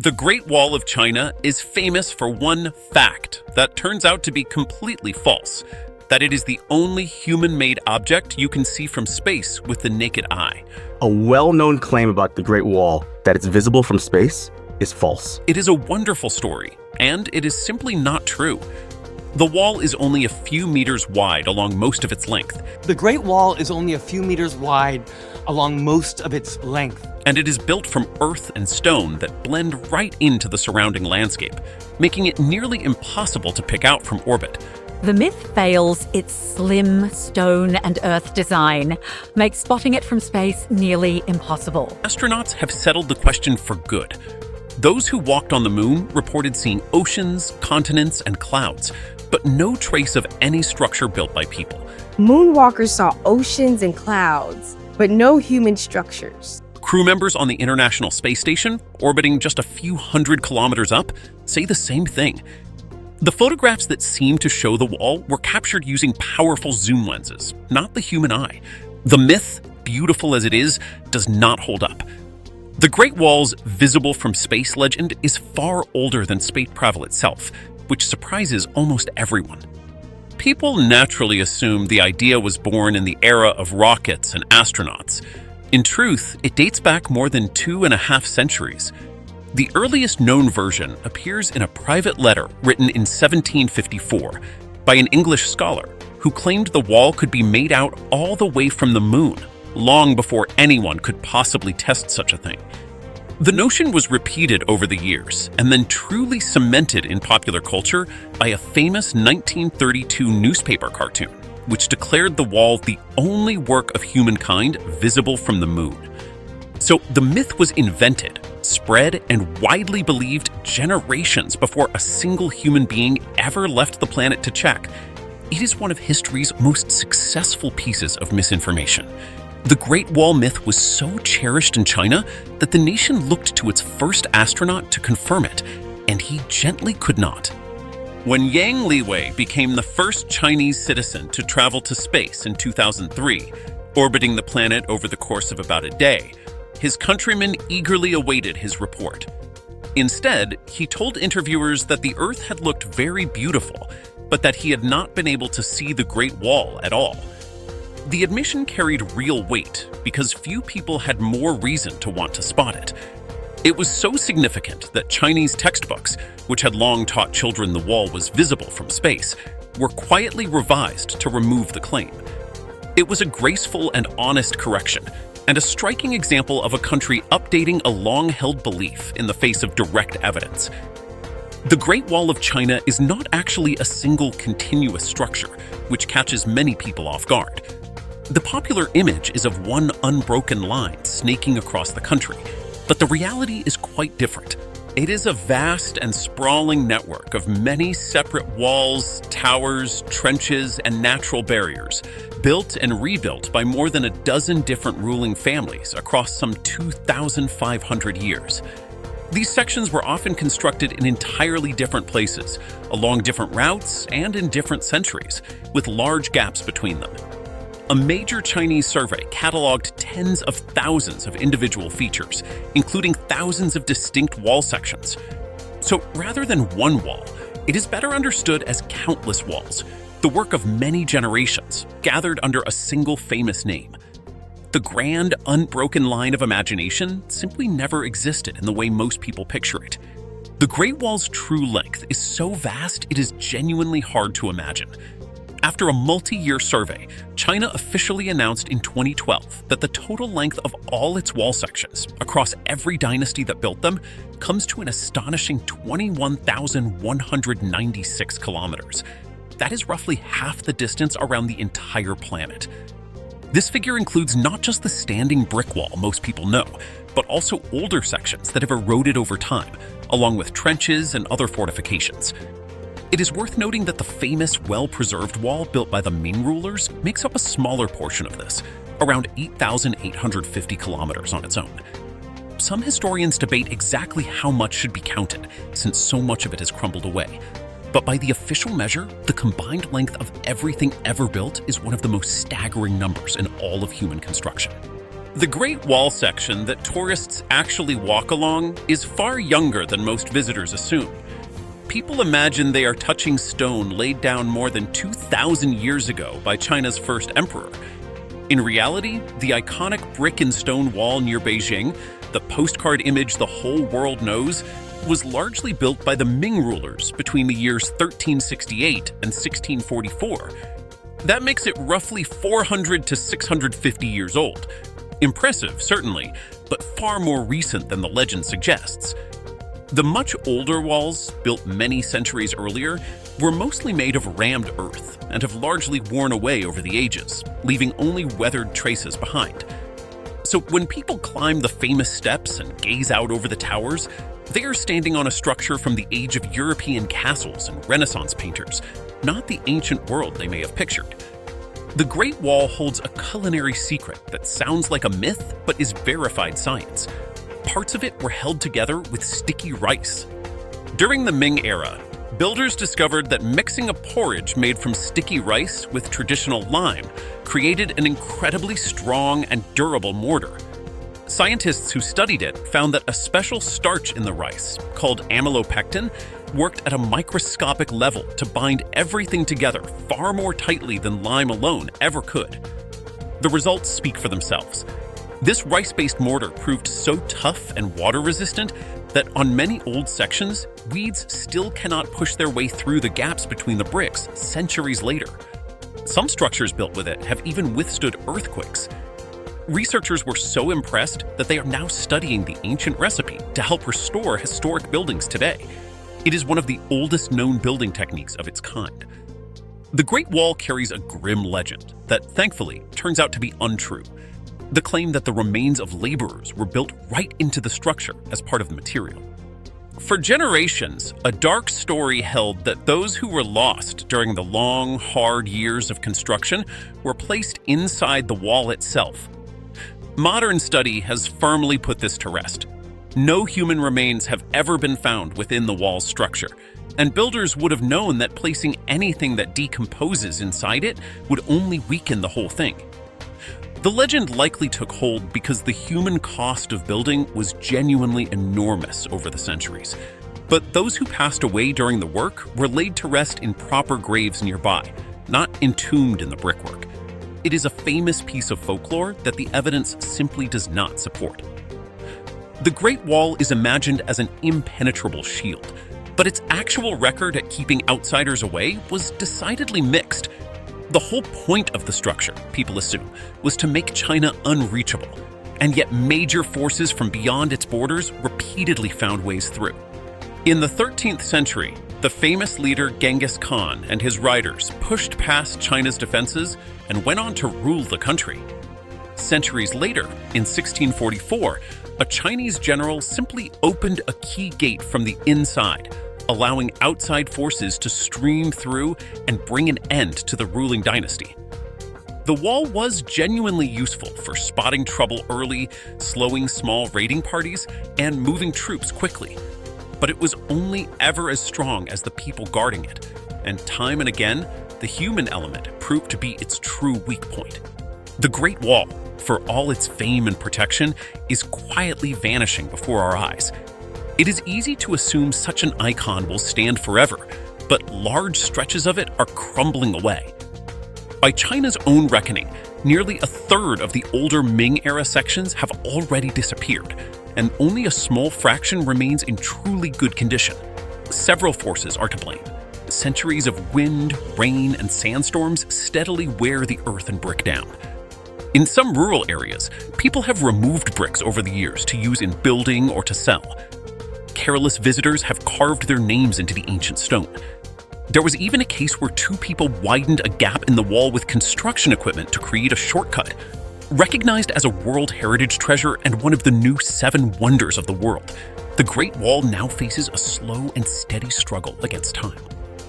The Great Wall of China is famous for one fact that turns out to be completely false, that it is the only human-made object you can see from space with the naked eye. A well-known claim about the Great Wall, that it's visible from space, is false. It is a wonderful story, and it is simply not true. The wall is only a few meters wide along most of its length. The Great Wall is only a few meters wide along most of its length. And it is built from earth and stone that blend right into the surrounding landscape, making it nearly impossible to pick out from orbit. The myth fails its slim stone and earth design, makes spotting it from space nearly impossible. Astronauts have settled the question for good. Those who walked on the moon reported seeing oceans, continents, and clouds, but no trace of any structure built by people. Moonwalkers saw oceans and clouds, but no human structures. Crew members on the International Space Station, orbiting just a few hundred kilometers up, say the same thing. The photographs that seem to show the wall were captured using powerful zoom lenses, not the human eye. The myth, beautiful as it is, does not hold up. The Great Wall's visible from space legend is far older than space travel itself, which surprises almost everyone. People naturally assume the idea was born in the era of rockets and astronauts. In truth, it dates back more than 2.5 centuries. The earliest known version appears in a private letter written in 1754 by an English scholar who claimed the wall could be made out all the way from the moon, long before anyone could possibly test such a thing. The notion was repeated over the years and then truly cemented in popular culture by a famous 1932 newspaper cartoon, which declared the wall the only work of humankind visible from the moon. So the myth was invented, spread, and widely believed generations before a single human being ever left the planet to check. It is one of history's most successful pieces of misinformation. The Great Wall myth was so cherished in China that the nation looked to its first astronaut to confirm it, and he gently could not. When Yang Liwei became the first Chinese citizen to travel to space in 2003, orbiting the planet over the course of about a day, his countrymen eagerly awaited his report. Instead, he told interviewers that the Earth had looked very beautiful, but that he had not been able to see the Great Wall at all. The admission carried real weight because few people had more reason to want to spot it. It was so significant that Chinese textbooks, which had long taught children the wall was visible from space, were quietly revised to remove the claim. It was a graceful and honest correction, and a striking example of a country updating a long-held belief in the face of direct evidence. The Great Wall of China is not actually a single continuous structure, which catches many people off guard. The popular image is of one unbroken line snaking across the country, but the reality is quite different. It is a vast and sprawling network of many separate walls, towers, trenches, and natural barriers, built and rebuilt by more than a dozen different ruling families across some 2,500 years. These sections were often constructed in entirely different places, along different routes and in different centuries, with large gaps between them. A major Chinese survey cataloged tens of thousands of individual features, including thousands of distinct wall sections. So rather than one wall, it is better understood as countless walls, the work of many generations, gathered under a single famous name. The grand, unbroken line of imagination simply never existed in the way most people picture it. The Great Wall's true length is so vast it is genuinely hard to imagine. After a multi-year survey, China officially announced in 2012 that the total length of all its wall sections, across every dynasty that built them, comes to an astonishing 21,196 kilometers. That is roughly half the distance around the entire planet. This figure includes not just the standing brick wall most people know, but also older sections that have eroded over time, along with trenches and other fortifications. It is worth noting that the famous, well-preserved wall built by the Ming rulers makes up a smaller portion of this, around 8,850 kilometers on its own. Some historians debate exactly how much should be counted, since so much of it has crumbled away. But by the official measure, the combined length of everything ever built is one of the most staggering numbers in all of human construction. The Great Wall section that tourists actually walk along is far younger than most visitors assume. People imagine they are touching stone laid down more than 2,000 years ago by China's first emperor. In reality, the iconic brick and stone wall near Beijing, the postcard image the whole world knows, was largely built by the Ming rulers between the years 1368 and 1644. That makes it roughly 400 to 650 years old. Impressive, certainly, but far more recent than the legend suggests. The much older walls, built many centuries earlier, were mostly made of rammed earth and have largely worn away over the ages, leaving only weathered traces behind. So when people climb the famous steps and gaze out over the towers, they are standing on a structure from the age of European castles and Renaissance painters, not the ancient world they may have pictured. The Great Wall holds a culinary secret that sounds like a myth but is verified science. Parts of it were held together with sticky rice. During the Ming era, builders discovered that mixing a porridge made from sticky rice with traditional lime created an incredibly strong and durable mortar. Scientists who studied it found that a special starch in the rice, called amylopectin, worked at a microscopic level to bind everything together far more tightly than lime alone ever could. The results speak for themselves. This rice-based mortar proved so tough and water-resistant that on many old sections, weeds still cannot push their way through the gaps between the bricks centuries later. Some structures built with it have even withstood earthquakes. Researchers were so impressed that they are now studying the ancient recipe to help restore historic buildings today. It is one of the oldest known building techniques of its kind. The Great Wall carries a grim legend that, thankfully, turns out to be untrue. The claim that the remains of laborers were built right into the structure as part of the material. For generations, a dark story held that those who were lost during the long, hard years of construction were placed inside the wall itself. Modern study has firmly put this to rest. No human remains have ever been found within the wall's structure, and builders would have known that placing anything that decomposes inside it would only weaken the whole thing. The legend likely took hold because the human cost of building was genuinely enormous over the centuries. But those who passed away during the work were laid to rest in proper graves nearby, not entombed in the brickwork. It is a famous piece of folklore that the evidence simply does not support. The Great Wall is imagined as an impenetrable shield, but its actual record at keeping outsiders away was decidedly mixed. The whole point of the structure, people assume, was to make China unreachable, and yet major forces from beyond its borders repeatedly found ways through. In the 13th century, the famous leader Genghis Khan and his riders pushed past China's defenses and went on to rule the country. Centuries later, in 1644, a Chinese general simply opened a key gate from the inside, allowing outside forces to stream through and bring an end to the ruling dynasty. The wall was genuinely useful for spotting trouble early, slowing small raiding parties, and moving troops quickly. But it was only ever as strong as the people guarding it, and time and again, the human element proved to be its true weak point. The Great Wall, for all its fame and protection, is quietly vanishing before our eyes. It is easy to assume such an icon will stand forever, but large stretches of it are crumbling away. By China's own reckoning, nearly a third of the older Ming-era sections have already disappeared, and only a small fraction remains in truly good condition. Several forces are to blame. Centuries of wind, rain, and sandstorms steadily wear the earth and brick down. In some rural areas, people have removed bricks over the years to use in building or to sell. Careless visitors have carved their names into the ancient stone. There was even a case where two people widened a gap in the wall with construction equipment to create a shortcut. Recognized as a World Heritage Treasure and one of the new 7 wonders of the world, the Great Wall now faces a slow and steady struggle against time.